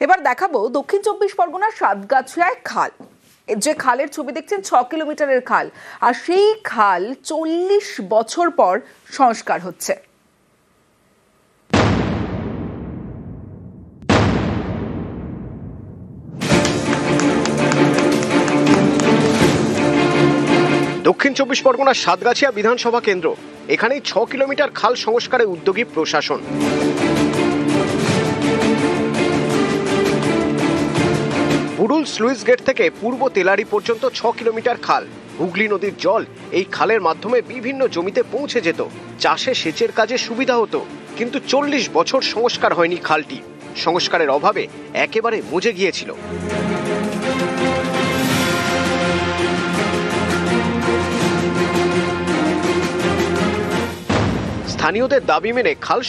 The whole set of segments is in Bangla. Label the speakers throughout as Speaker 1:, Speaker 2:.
Speaker 1: এবার দেখাবো দক্ষিণ চব্বিশ পরগনার সাতগাছিয়ায় খাল। যে খালের ছবি দেখছেন 6 কিলোমিটারের খাল, আর সেই খাল 40 বছর পর সংস্কার হচ্ছে।
Speaker 2: দক্ষিণ চব্বিশ পরগনার সাতগাছিয়া বিধানসভা কেন্দ্র। এখানেই 6 কিলোমিটার খাল সংস্কারে উদ্যোগী প্রশাসন। বুড়ুল স্লুইস গেট থেকে পূর্ব তেলারি পর্যন্ত 6 কিলোমিটার খাল। হুগলি নদীর জল এই খালের মাধ্যমে বিভিন্ন জমিতে পৌঁছে যেত, চাষে সেচের কাজে সুবিধা হতো। কিন্তু 40 বছর সংস্কার হয়নি খালটি। সংস্কারের অভাবে একেবারে মুজে গিয়েছিল। স্থানীয়দের দাবি মেনে খাল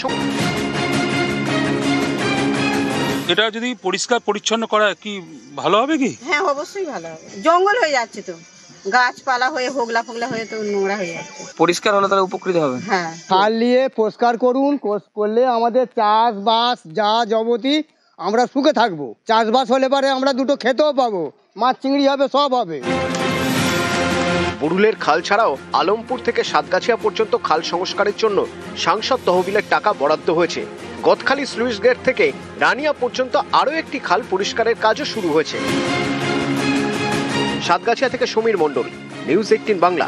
Speaker 3: এটা যদি পরিষ্কার পরিচ্ছন্ন করা কি ভালো হবে কি?
Speaker 4: হ্যাঁ, অবশ্যই ভালো হবে। জঙ্গল হয়ে যাচ্ছে তো, গাছপালা হয়ে হোগলা ফোগলা হয়ে তো নোংরা হয়ে যাচ্ছে।
Speaker 5: পরিষ্কার হলে তারা উপকৃত হবে।
Speaker 4: হ্যাঁ,
Speaker 6: খাল নিয়ে পরিষ্কার করুন, করলে আমাদের চাষবাস যা যাবতি আমরা সুখে থাকবো। চাষবাস হলে পরে আমরা দুটো খেতেও পাবো, মাছ চিংড়ি হবে, সব হবে।
Speaker 2: বুড়ুলের খাল ছাড়াও আলমপুর থেকে সাতগাছিয়া পর্যন্ত খাল সংস্কারের জন্য সাংসদ তহবিলের টাকা বরাদ্দ হয়েছে। গদখালি স্লুইস গেট থেকে রানিয়া পর্যন্ত আরও একটি খাল পরিষ্কারের কাজও শুরু হয়েছে। সাতগাছিয়া থেকে সমীর মণ্ডল, নিউজ 18 বাংলা।